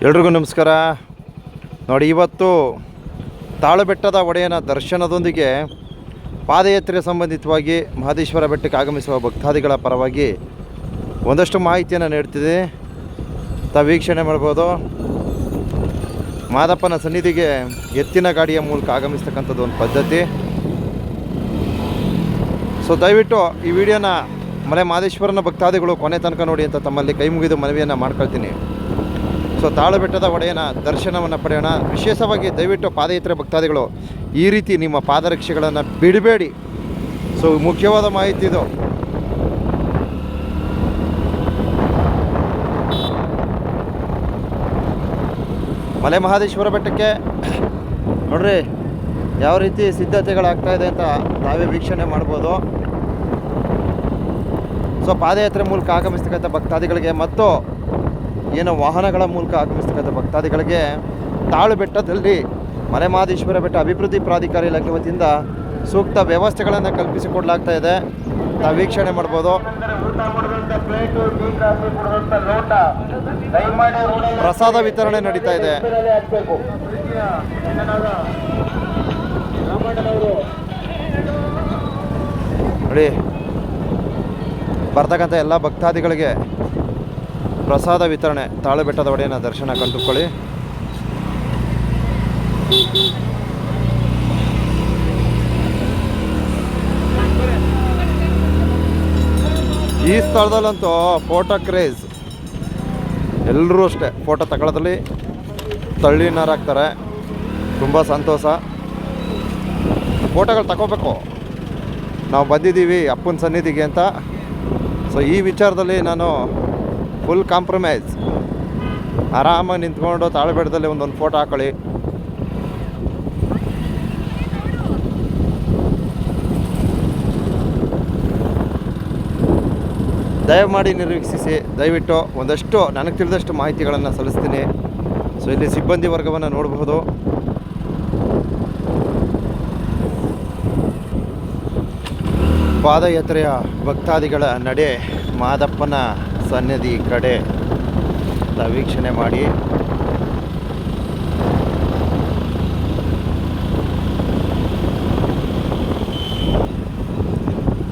ಎಲ್ರಿಗೂ ನಮಸ್ಕಾರ. ನೋಡಿ, ಇವತ್ತು ತಾಳಬೆಟ್ಟದ ಒಡೆಯನ ದರ್ಶನದೊಂದಿಗೆ ಪಾದಯಾತ್ರೆ ಸಂಬಂಧಿತವಾಗಿ ಮಹದೇಶ್ವರ ಬೆಟ್ಟಕ್ಕೆ ಆಗಮಿಸುವ ಭಕ್ತಾದಿಗಳ ಪರವಾಗಿ ಒಂದಷ್ಟು ಮಾಹಿತಿಯನ್ನು ನೀಡ್ತಿದೆ. ತಾವು ವೀಕ್ಷಣೆ ಮಾಡ್ಬೋದು. ಮಾದಪ್ಪನ ಸನ್ನಿಧಿಗೆ ಎತ್ತಿನ ಗಾಡಿಯ ಮೂಲಕ ಆಗಮಿಸ್ತಕ್ಕಂಥದ್ದು ಒಂದು ಪದ್ಧತಿ. ಸೊ ದಯವಿಟ್ಟು ಈ ವಿಡಿಯೋನ ಮಲೆ ಮಹದೇಶ್ವರನ ಭಕ್ತಾದಿಗಳು ಕೊನೆ ತನಕ ನೋಡಿ ಅಂತ ತಮ್ಮಲ್ಲಿ ಕೈ ಮುಗಿದು ಮನವಿಯನ್ನು ಮಾಡ್ಕೊಳ್ತೀನಿ. ಸೊ ತಾಳಬೆಟ್ಟದ ಒಡೆಯನ ದರ್ಶನವನ್ನು ಪಡೆಯೋಣ. ವಿಶೇಷವಾಗಿ ದಯವಿಟ್ಟು ಪಾದಯಾತ್ರೆ ಭಕ್ತಾದಿಗಳು ಈ ರೀತಿ ನಿಮ್ಮ ಪಾದರಕ್ಷೆಗಳನ್ನು ಬಿಡಬೇಡಿ. ಸೊ ಮುಖ್ಯವಾದ ಮಾಹಿತಿ ಇದು. ಮಲೆ ಮಹದೇಶ್ವರ ಬೆಟ್ಟಕ್ಕೆ ನೋಡ್ರಿ ಯಾವ ರೀತಿ ಸಿದ್ಧತೆಗಳಾಗ್ತಾಯಿದೆ ಅಂತ ನಾವೇ ವೀಕ್ಷಣೆ ಮಾಡ್ಬೋದು. ಸೊ ಪಾದಯಾತ್ರೆ ಮೂಲಕ ಆಗಮಿಸ್ತಕ್ಕಂಥ ಭಕ್ತಾದಿಗಳಿಗೆ ಮತ್ತು ಏನು ವಾಹನಗಳ ಮೂಲಕ ಆಗಮಿಸ್ತಕ್ಕಂಥ ಭಕ್ತಾದಿಗಳಿಗೆ ತಾಳಬೆಟ್ಟದಲ್ಲಿ ಮಲೆ ಮಹದೇಶ್ವರ ಬೆಟ್ಟ ಅಭಿವೃದ್ಧಿ ಪ್ರಾಧಿಕಾರ ಇಲಾಖೆ ವತಿಯಿಂದ ಸೂಕ್ತ ವ್ಯವಸ್ಥೆಗಳನ್ನು ಕಲ್ಪಿಸಿಕೊಡಲಾಗ್ತಾ ಇದೆ. ನಾವು ವೀಕ್ಷಣೆ ಮಾಡ್ಬೋದು. ಪ್ರಸಾದ ವಿತರಣೆ ನಡೀತಾ ಇದೆ. ನೋಡಿ, ಬರ್ತಕ್ಕಂಥ ಎಲ್ಲ ಭಕ್ತಾದಿಗಳಿಗೆ ಪ್ರಸಾದ ವಿತರಣೆ. ತಾಳಬೆಟ್ಟದ ಒಡೆಯನ ದರ್ಶನ ಕಂಡುಕೊಳ್ಳಿ. ಈ ಸ್ಥಳದಲ್ಲಂತೂ ಫೋಟೋ ಕ್ರೇಜ್. ಎಲ್ಲರೂ ಅಷ್ಟೇ ಫೋಟೋ ತಗೊಳ್ಳೋದ್ರಲ್ಲಿ ತಳ್ಳಿನಾರಾಗ್ತಾರೆ. ತುಂಬ ಸಂತೋಷ. ಫೋಟೋಗಳು ತಗೋಬೇಕು. ನಾವು ಬಂದಿದ್ದೀವಿ ಅಪ್ಪನ ಸನ್ನಿಧಿಗೆ ಅಂತ. ಸೊ ಈ ವಿಚಾರದಲ್ಲಿ ನಾನು ಫುಲ್ ಕಾಂಪ್ರಮೈಸ್. ಆರಾಮಾಗಿ ನಿಂತ್ಕೊಂಡು ತಾಳಬೆಟ್ಟದಲ್ಲಿ ಒಂದೊಂದು ಫೋಟೋ ಹಾಕೊಳ್ಳಿ. ದಯಮಾಡಿ ನಿರೀಕ್ಷಿಸಿ. ದಯವಿಟ್ಟು ಒಂದಷ್ಟು ನನಗೆ ತಿಳಿದಷ್ಟು ಮಾಹಿತಿಗಳನ್ನು ಸಲ್ಲಿಸ್ತೀನಿ. ಸೊ ಇಲ್ಲಿ ಸಿಬ್ಬಂದಿ ವರ್ಗವನ್ನು ನೋಡಬಹುದು. ಪಾದಯಾತ್ರೆಯ ಭಕ್ತಾದಿಗಳ ನಡೆ ಮಾದಪ್ಪನ ಸನ್ನಿಧಿ ಕಡೆ ವೀಕ್ಷಣೆ ಮಾಡಿ.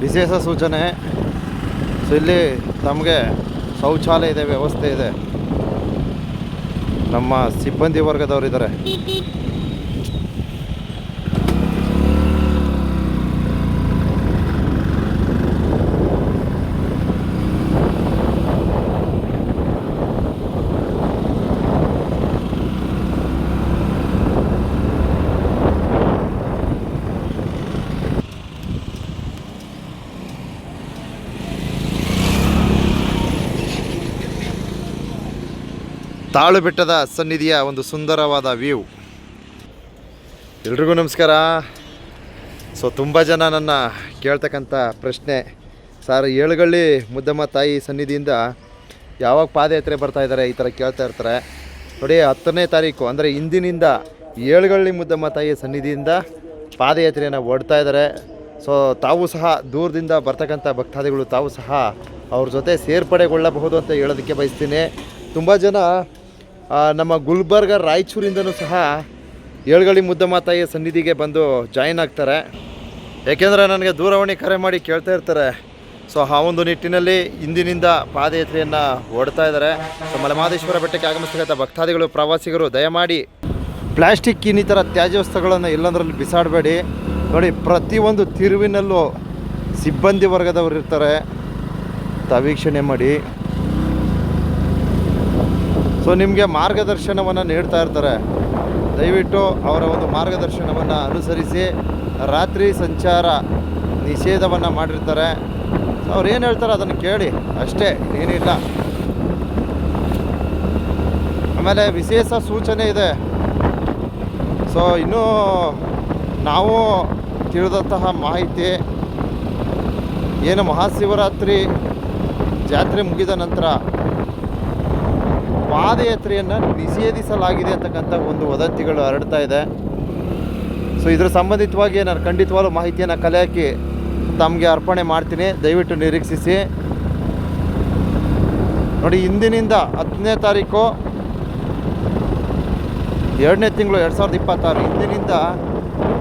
ವಿಶೇಷ ಸೂಚನೆ. ಸೊ ಇಲ್ಲಿ ತಮಗೆ ಶೌಚಾಲಯದ ವ್ಯವಸ್ಥೆ ಇದೆ. ನಮ್ಮ ಸಿಬ್ಬಂದಿ ವರ್ಗದವರಿದ್ದಾರೆ. ತಾಳಬೆಟ್ಟದ ಸನ್ನಿಧಿಯ ಒಂದು ಸುಂದರವಾದ ವ್ಯೂ. ಎಲ್ರಿಗೂ ನಮಸ್ಕಾರ. ಸೊ ತುಂಬ ಜನ ನನ್ನ ಕೇಳ್ತಕ್ಕಂಥ ಪ್ರಶ್ನೆ, ಸರ್ ಏಳುಗಳ್ಳಿ ಮುದ್ದಮ್ಮ ತಾಯಿ ಸನ್ನಿಧಿಯಿಂದ ಯಾವಾಗ ಪಾದಯಾತ್ರೆ ಬರ್ತಾಯಿದ್ದಾರೆ ಈ ಥರ ಕೇಳ್ತಾ ಇರ್ತಾರೆ. ನೋಡಿ, 10ನೇ ತಾರೀಕು ಅಂದರೆ ಇಂದಿನಿಂದ ಏಳುಗಳ್ಳಿ ಮುದ್ದಮ್ಮ ತಾಯಿ ಸನ್ನಿಧಿಯಿಂದ ಪಾದಯಾತ್ರೆಯನ್ನು ಓಡ್ತಾ ಇದ್ದಾರೆ. ಸೊ ತಾವು ಸಹ ದೂರದಿಂದ ಬರ್ತಕ್ಕಂಥ ಭಕ್ತಾದಿಗಳು ತಾವು ಸಹ ಅವ್ರ ಜೊತೆ ಸೇರ್ಪಡೆಗೊಳ್ಳಬಹುದು ಅಂತ ಹೇಳೋದಕ್ಕೆ ಬಯಸ್ತೀನಿ. ತುಂಬ ಜನ ನಮ್ಮ ಗುಲ್ಬರ್ಗ ರಾಯಚೂರಿಂದನೂ ಸಹ ಏಳುಗಳ್ಳಿ ಮುದ್ದಮ್ಮ ತಾಯಿಯ ಸನ್ನಿಧಿಗೆ ಬಂದು ಜಾಯಿನ್ ಆಗ್ತಾರೆ. ಏಕೆಂದರೆ ನನಗೆ ದೂರವಾಣಿ ಕರೆ ಮಾಡಿ ಕೇಳ್ತಾ ಇರ್ತಾರೆ. ಸೊ ಆ ಒಂದು ನಿಟ್ಟಿನಲ್ಲಿ ಇಂದಿನಿಂದ ಪಾದಯಾತ್ರೆಯನ್ನು ಓಡ್ತಾ ಇದ್ದಾರೆ. ಸೊ ಮಲೆ ಮಹದೇಶ್ವರ ಬೆಟ್ಟಕ್ಕೆ ಆಗಮಿಸ್ತಕ್ಕಂಥ ಭಕ್ತಾದಿಗಳು, ಪ್ರವಾಸಿಗರು ದಯಮಾಡಿ ಪ್ಲಾಸ್ಟಿಕ್ ಇನ್ನಿತರ ತ್ಯಾಜ್ಯ ವಸ್ತುಗಳನ್ನು ಎಲ್ಲಂದ್ರಲ್ಲಿ ಬಿಸಾಡಬೇಡಿ. ನೋಡಿ, ಪ್ರತಿಯೊಂದು ತಿರುವಿನಲ್ಲೂ ಸಿಬ್ಬಂದಿ ವರ್ಗದವರು ಇರ್ತಾರೆ. ವೀಕ್ಷಣೆ ಮಾಡಿ. ಸೊ ನಿಮಗೆ ಮಾರ್ಗದರ್ಶನವನ್ನು ನೀಡ್ತಾ ಇರ್ತಾರೆ. ದಯವಿಟ್ಟು ಅವರ ಒಂದು ಮಾರ್ಗದರ್ಶನವನ್ನು ಅನುಸರಿಸಿ. ರಾತ್ರಿ ಸಂಚಾರ ನಿಷೇಧವನ್ನು ಮಾಡಿರ್ತಾರೆ. ಅವ್ರು ಏನು ಹೇಳ್ತಾರೆ ಅದನ್ನು ಕೇಳಿ ಅಷ್ಟೇ, ಏನಿಲ್ಲ. ಆಮೇಲೆ ವಿಶೇಷ ಸೂಚನೆ ಇದೆ. ಸೊ ಇನ್ನೂ ನಾವು ತಿಳಿದಂತಹ ಮಾಹಿತಿ ಏನು, ಮಹಾಶಿವರಾತ್ರಿ ಜಾತ್ರೆ ಮುಗಿದ ನಂತರ ಪಾದಯಾತ್ರೆಯನ್ನು ನಿಷೇಧಿಸಲಾಗಿದೆ ಅಂತಕ್ಕಂಥ ಒಂದು ವದಂತಿಗಳು ಹರಡ್ತಾ ಇದೆ. ಸೊ ಇದರ ಸಂಬಂಧಿತವಾಗಿ ನಾನು ಖಂಡಿತವಾಗ್ಲೂ ಮಾಹಿತಿಯನ್ನು ಕಲೆ ಹಾಕಿ ತಮಗೆ ಅರ್ಪಣೆ ಮಾಡ್ತೀನಿ. ದಯವಿಟ್ಟು ನಿರೀಕ್ಷಿಸಿ. ನೋಡಿ, ಇಂದಿನಿಂದ 10ನೇ ತಾರೀಕು 2ನೇ ತಿಂಗಳು 2026 ಇಂದಿನಿಂದ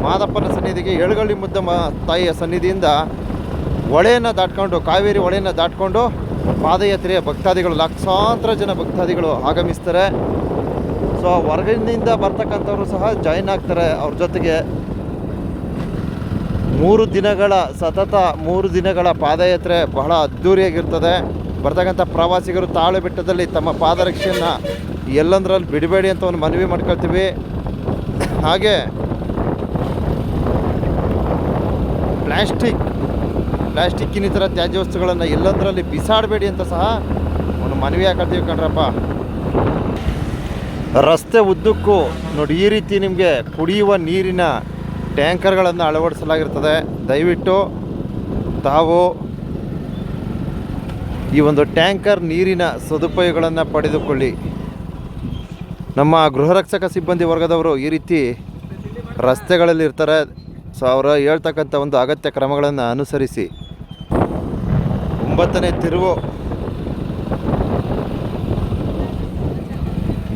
ಮಾದಪ್ಪನ ಸನ್ನಿಧಿಗೆ ಏಳುಗಳ್ಳಿ ಮುದ್ದಮ್ಮ ತಾಯಿಯ ಸನ್ನಿಧಿಯಿಂದ ಹೊಳೆಯನ್ನು ದಾಟ್ಕೊಂಡು, ಕಾವೇರಿ ಹೊಳೆಯನ್ನು ದಾಟ್ಕೊಂಡು ಪಾದಯಾತ್ರೆಯ ಭಕ್ತಾದಿಗಳು, ಲಕ್ಷಾಂತರ ಜನ ಭಕ್ತಾದಿಗಳು ಆಗಮಿಸ್ತಾರೆ. ಸೊ ಹೊರಗಿನಿಂದ ಬರ್ತಕ್ಕಂಥವ್ರು ಸಹ ಜಾಯಿನ್ ಆಗ್ತಾರೆ ಅವ್ರ ಜೊತೆಗೆ. 3 ದಿನಗಳ ಪಾದಯಾತ್ರೆ ಬಹಳ ಅದ್ಧೂರಿಯಾಗಿರ್ತದೆ. ಬರ್ತಕ್ಕಂಥ ಪ್ರವಾಸಿಗರು ತಾಳು ಬೆಟ್ಟದಲ್ಲಿ ತಮ್ಮ ಪಾದರಕ್ಷೆಯನ್ನು ಎಲ್ಲಂದ್ರಲ್ಲಿ ಬಿಡಬೇಡಿ ಅಂತ ಒಂದು ಮನವಿ ಮಾಡ್ಕೊಳ್ತೀವಿ. ಹಾಗೆ ಪ್ಲಾಸ್ಟಿಕ್ ಇನ್ನಿತರ ತ್ಯಾಜ್ಯ ವಸ್ತುಗಳನ್ನು ಎಲ್ಲಂದ್ರಲ್ಲಿ ಬಿಸಾಡಬೇಡಿ ಅಂತ ಸಹ ಒಂದು ಮನವಿ ಹಾಕೊಳ್ತೀವಿ ಕಣ್ರಪ್ಪ. ರಸ್ತೆ ಉದ್ದಕ್ಕೂ ನೋಡಿ ಈ ರೀತಿ ನಿಮಗೆ ಕುಡಿಯುವ ನೀರಿನ ಟ್ಯಾಂಕರ್ಗಳನ್ನು ಅಳವಡಿಸಲಾಗಿರ್ತದೆ. ದಯವಿಟ್ಟು ತಾವು ಈ ಒಂದು ಟ್ಯಾಂಕರ್ ನೀರಿನ ಸದುಪಯೋಗಗಳನ್ನು ಪಡೆದುಕೊಳ್ಳಿ. ನಮ್ಮ ಗೃಹರಕ್ಷಕ ಸಿಬ್ಬಂದಿ ವರ್ಗದವರು ಈ ರೀತಿ ರಸ್ತೆಗಳಲ್ಲಿ ಇರ್ತಾರೆ. ಸೊ ಅವರು ಹೇಳ್ತಕ್ಕಂಥ ಒಂದು ಅಗತ್ಯ ಕ್ರಮಗಳನ್ನು ಅನುಸರಿಸಿ 9ನೇ ತಿರುವು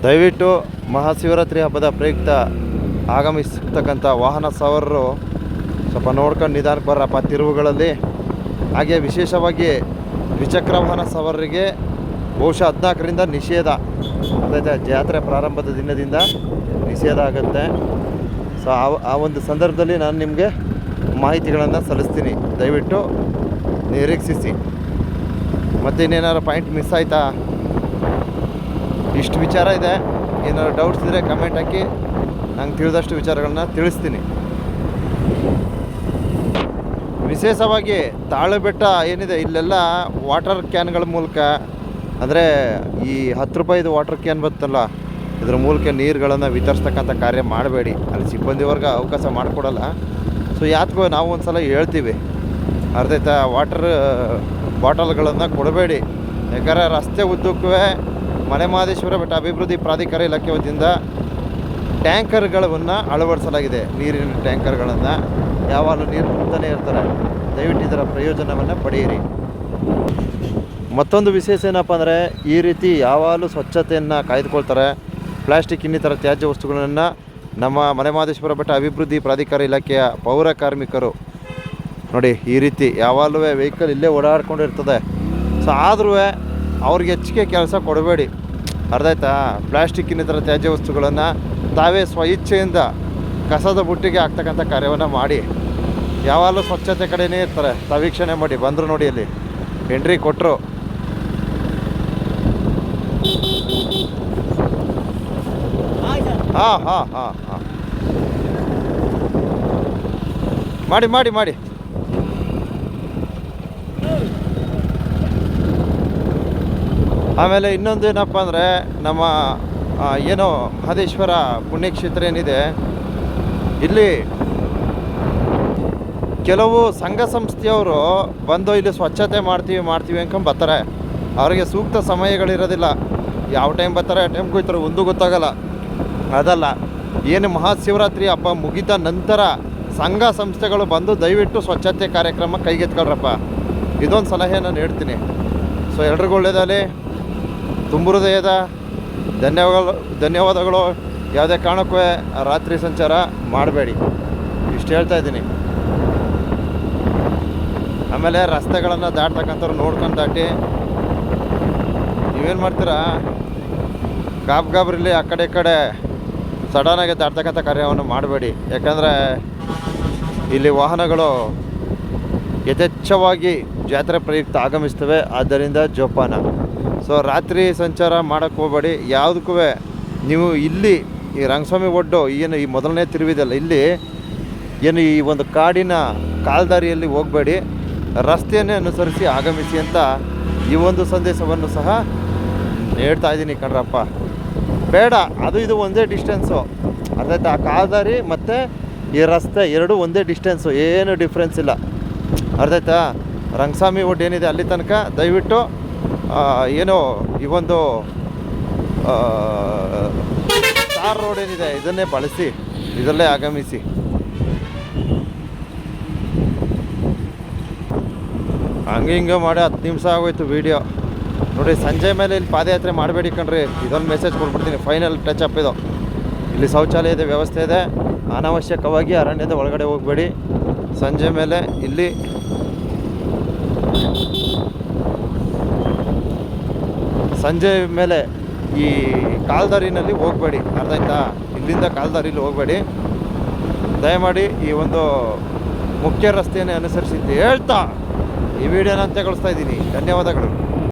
ದಯವಿಟ್ಟು ಮಹಾಶಿವರಾತ್ರಿ ಹಬ್ಬದ ಪ್ರಯುಕ್ತ ಆಗಮಿಸ್ತಕ್ಕಂಥ ವಾಹನ ಸವಾರರು ಸ್ವಲ್ಪ ನೋಡ್ಕೊಂಡು ನಿಧಾನಕ್ಕೆ ಬರ್ರಪ್ಪ ತಿರುವುಗಳಲ್ಲಿ. ಹಾಗೆ ವಿಶೇಷವಾಗಿ ದ್ವಿಚಕ್ರ ವಾಹನ ಸವಾರರಿಗೆ ಬಹುಶಃ 14ರಿಂದ ನಿಷೇಧ ಅದಾಯ್ತಾ, ಜಾತ್ರೆ ಪ್ರಾರಂಭದ ದಿನದಿಂದ ನಿಷೇಧ ಆಗುತ್ತೆ. ಸೊ ಆ ಒಂದು ಸಂದರ್ಭದಲ್ಲಿ ನಾನು ನಿಮಗೆ ಮಾಹಿತಿಗಳನ್ನು ಸಲ್ಲಿಸ್ತೀನಿ, ದಯವಿಟ್ಟು ನಿರೀಕ್ಷಿಸಿ. ಮತ್ತು ಇನ್ನೇನಾದ್ರು ಪಾಯಿಂಟ್ ಮಿಸ್ ಆಯಿತಾ? ಇಷ್ಟು ವಿಚಾರ ಇದೆ. ಏನಾದ್ರು ಡೌಟ್ಸ್ ಇದ್ದರೆ ಕಮೆಂಟ್ ಹಾಕಿ, ನಂಗೆ ತಿಳಿದಷ್ಟು ವಿಚಾರಗಳನ್ನ ತಿಳಿಸ್ತೀನಿ. ವಿಶೇಷವಾಗಿ ತಾಳಬೆಟ್ಟ ಏನಿದೆ ಇಲ್ಲೆಲ್ಲ ವಾಟರ್ ಕ್ಯಾನ್ಗಳ ಮೂಲಕ, ಅಂದರೆ ಈ 10 ರೂಪಾಯಿದು ವಾಟರ್ ಕ್ಯಾನ್ ಬರ್ತಲ್ಲ, ಇದ್ರ ಮೂಲಕ ನೀರುಗಳನ್ನು ವಿತರಿಸ್ತಕ್ಕಂಥ ಕಾರ್ಯ ಮಾಡಬೇಡಿ. ಅಲ್ಲಿ ಸಿಬ್ಬಂದಿ ವರ್ಗ ಅವಕಾಶ ಮಾಡಿಕೊಡಲ್ಲ. ಸೊ ಯಾತ್ಗೋ ನಾವು ಒಂದು ಸಲ ಹೇಳ್ತೀವಿ, ಅರ್ಧೈತ ವಾಟರ್ ಬಾಟಲ್ಗಳನ್ನು ಕೊಡಬೇಡಿ. ಯಾಕಂದರೆ ರಸ್ತೆ ಉದ್ದಕ್ಕೂ ಮಲೆ ಮಹದೇಶ್ವರ ಬೆಟ್ಟ ಅಭಿವೃದ್ಧಿ ಪ್ರಾಧಿಕಾರ ಇಲಾಖೆ ವತಿಯಿಂದ ಟ್ಯಾಂಕರ್ಗಳನ್ನು ಅಳವಡಿಸಲಾಗಿದೆ. ನೀರಿನ ಟ್ಯಾಂಕರ್ಗಳನ್ನು ಯಾವಾಗಲೂ ನೀರು ತುಂಬತಾನೆ ಇರ್ತಾರೆ. ದಯವಿಟ್ಟು ಇದರ ಪ್ರಯೋಜನವನ್ನು ಪಡೆಯಿರಿ. ಮತ್ತೊಂದು ವಿಶೇಷ ಏನಪ್ಪ ಅಂದರೆ, ಈ ರೀತಿ ಯಾವಾಗಲೂ ಸ್ವಚ್ಛತೆಯನ್ನು ಕಾಯ್ದುಕೊಳ್ತಾರೆ. ಪ್ಲಾಸ್ಟಿಕ್ ಇನ್ನಿತರ ತ್ಯಾಜ್ಯ ವಸ್ತುಗಳನ್ನು ನಮ್ಮ ಮಲೆ ಮಹದೇಶ್ವರ ಬೆಟ್ಟ ಅಭಿವೃದ್ಧಿ ಪ್ರಾಧಿಕಾರ ಇಲಾಖೆಯ ಪೌರ ಕಾರ್ಮಿಕರು ನೋಡಿ ಈ ರೀತಿ ಯಾವಾಗಲೂ ವೆಹಿಕಲ್ ಇಲ್ಲೇ ಓಡಾಡ್ಕೊಂಡಿರ್ತದೆ. ಸೊ ಆದರೂ ಅವ್ರಿಗೆ ಹೆಚ್ಚಿಗೆ ಕೆಲಸ ಕೊಡಬೇಡಿ, ಅರ್ಧಾಯ್ತಾ. ಪ್ಲಾಸ್ಟಿಕ್ ಇನ್ನಿತರ ತ್ಯಾಜ್ಯ ವಸ್ತುಗಳನ್ನು ತಾವೇ ಸ್ವಇಚ್ಛೆಯಿಂದ ಕಸದ ಬುಟ್ಟಿಗೆ ಹಾಕ್ತಕ್ಕಂಥ ಕಾರ್ಯವನ್ನು ಮಾಡಿ. ಯಾವಾಗಲೂ ಸ್ವಚ್ಛತೆ ಕಡೆಯೇ ಇರ್ತಾರೆ. ತಾವೀಕ್ಷಣೆ ಮಾಡಿ. ಬಂದರು ನೋಡಿ, ಅಲ್ಲಿ ಎಂಟ್ರಿ ಕೊಟ್ಟರು. ಹಾಂ ಮಾಡಿ. ಆಮೇಲೆ ಇನ್ನೊಂದು ಏನಪ್ಪ ಅಂದರೆ, ನಮ್ಮ ಏನೋ ಮಹದೇಶ್ವರ ಪುಣ್ಯಕ್ಷೇತ್ರ ಏನಿದೆ, ಇಲ್ಲಿ ಕೆಲವು ಸಂಘ ಸಂಸ್ಥೆಯವರು ಬಂದು ಇಲ್ಲಿ ಸ್ವಚ್ಛತೆ ಮಾಡ್ತೀವಿ ಅಂದ್ಕೊಂಡು ಬರ್ತಾರೆ. ಅವರಿಗೆ ಸೂಕ್ತ ಸಮಯಗಳಿರೋದಿಲ್ಲ. ಯಾವ ಟೈಮ್ ಬರ್ತಾರೆ, ಟೈಮ್ ಹೋಗ್ತಾರೆ, ಒಂದು ಗೊತ್ತಾಗಲ್ಲ. ಅದಲ್ಲ, ಏನು ಮಹಾಶಿವರಾತ್ರಿ ಹಬ್ಬ ಮುಗಿದ ನಂತರ ಸಂಘ ಸಂಸ್ಥೆಗಳು ಬಂದು ದಯವಿಟ್ಟು ಸ್ವಚ್ಛತೆ ಕಾರ್ಯಕ್ರಮ ಕೈಗೆತ್ಕೊಳ್ರಪ್ಪ. ಇದೊಂದು ಸಲಹೆ ನಾನು ಹೇಳ್ತೀನಿ. ಸೊ ಎಲ್ರಿಗೂ ಒಳ್ಳೆಯದಲ್ಲಿ ತುಂಬ ಹೃದಯದ ಧನ್ಯವಾದಗಳು. ಯಾವುದೇ ಕಾರಣಕ್ಕೂ ರಾತ್ರಿ ಸಂಚಾರ ಮಾಡಬೇಡಿ, ಇಷ್ಟು ಹೇಳ್ತಾ ಇದ್ದೀನಿ. ಆಮೇಲೆ ರಸ್ತೆಗಳನ್ನು ದಾಟ್ತಕ್ಕಂಥವ್ರು ನೋಡ್ಕೊಂಡು ದಾಟಿ. ನೀವೇನು ಮಾಡ್ತೀರಾ, ಗಾಬ್ರಿಲಿ ಆ ಕಡೆ ಈ ಕಡೆ ಸಡನ್ನಾಗಿ ದಾಟ್ತಕ್ಕಂಥ ಕಾರ್ಯವನ್ನು ಮಾಡಬೇಡಿ. ಯಾಕಂದರೆ ಇಲ್ಲಿ ವಾಹನಗಳು ಯಥೇಚ್ಛವಾಗಿ ಜಾತ್ರೆ ಪ್ರಯುಕ್ತ ಆಗಮಿಸ್ತವೆ. ಆದ್ದರಿಂದ ಜೋಪಾನ. ಸೊ ರಾತ್ರಿ ಸಂಚಾರ ಮಾಡೋಕ್ಕೆ ಹೋಗಬೇಡಿ. ಯಾವುದಕ್ಕೂ ನೀವು ಇಲ್ಲಿ ಈ ರಂಗಸ್ವಾಮಿ ಒಡ್ಡು ಏನು ಈ ಮೊದಲನೇ ತಿರುವಿದೆಯಲ್ಲ, ಇಲ್ಲಿ ಏನು ಈ ಒಂದು ಕಾಡಿನ ಕಾಲ್ದಾರಿಯಲ್ಲಿ ಹೋಗಬೇಡಿ, ರಸ್ತೆಯನ್ನೇ ಅನುಸರಿಸಿ ಆಗಮಿಸಿ ಅಂತ ಈ ಒಂದು ಸಂದೇಶವನ್ನು ಸಹ ಹೇಳ್ತಾ ಇದ್ದೀನಿ ಕಣ್ರಪ್ಪ. ಬೇಡ, ಅದು ಇದು ಒಂದೇ ಡಿಸ್ಟೆನ್ಸು, ಅರ್ಥಾಯ್ತು. ಆ ಕಾಲ್ದಾರಿ ಮತ್ತು ಈ ರಸ್ತೆ ಎರಡು ಒಂದೇ ಡಿಸ್ಟೆನ್ಸು, ಏನು ಡಿಫ್ರೆನ್ಸ್ ಇಲ್ಲ, ಅರ್ಥಾಯ್ತಾ. ರಂಗಸ್ವಾಮಿ ಒಡ್ಡು ಏನಿದೆ ಅಲ್ಲಿ ತನಕ ದಯವಿಟ್ಟು ಏನೋ ಈ ಒಂದು ಸ್ಟಾರ್ ರೋಡ್ ಏನಿದೆ ಇದನ್ನೇ ಬಳಸಿ, ಇದರಲ್ಲೇ ಆಗಮಿಸಿ. ಹಂಗೆ ಮಾಡಿ 10 ನಿಮಿಷ ಆಗೋಯ್ತು ವೀಡಿಯೋ ನೋಡಿ. ಸಂಜೆ ಮೇಲೆ ಇಲ್ಲಿ ಪಾದಯಾತ್ರೆ ಮಾಡಬೇಡಿ ಕಣ್ರಿ, ಇದೊಂದು ಮೆಸೇಜ್ ಕೊಟ್ಬಿಡ್ತೀನಿ. ಫೈನಲ್ ಟಚ್ ಅಪ್ ಇದು. ಇಲ್ಲಿ ಶೌಚಾಲಯದ ವ್ಯವಸ್ಥೆ ಇದೆ. ಅನಾವಶ್ಯಕವಾಗಿ ಅರಣ್ಯದ ಒಳಗಡೆ ಹೋಗಬೇಡಿ. ಸಂಜೆ ಮೇಲೆ ಇಲ್ಲಿ ಸಂಜೆ ಮೇಲೆ ಈ ಕಾಲ್ದಾರಿನಲ್ಲಿ ಹೋಗಬೇಡಿ, ಅರ್ಥ ಆಯ್ತಾ? ಇಲ್ಲಿಂದ ಕಾಲ್ದಾರಿಲಿ ಹೋಗಬೇಡಿ. ದಯಮಾಡಿ ಈ ಒಂದು ಮುಖ್ಯ ರಸ್ತೆಯನ್ನು ಅನುಸರಿಸಿ ಹೇಳ್ತಾ ಈ ವಿಡಿಯೋನ ಅಂತ್ಯಗೊಳಿಸ್ತಾ ಇದ್ದೀನಿ. ಧನ್ಯವಾದಗಳು.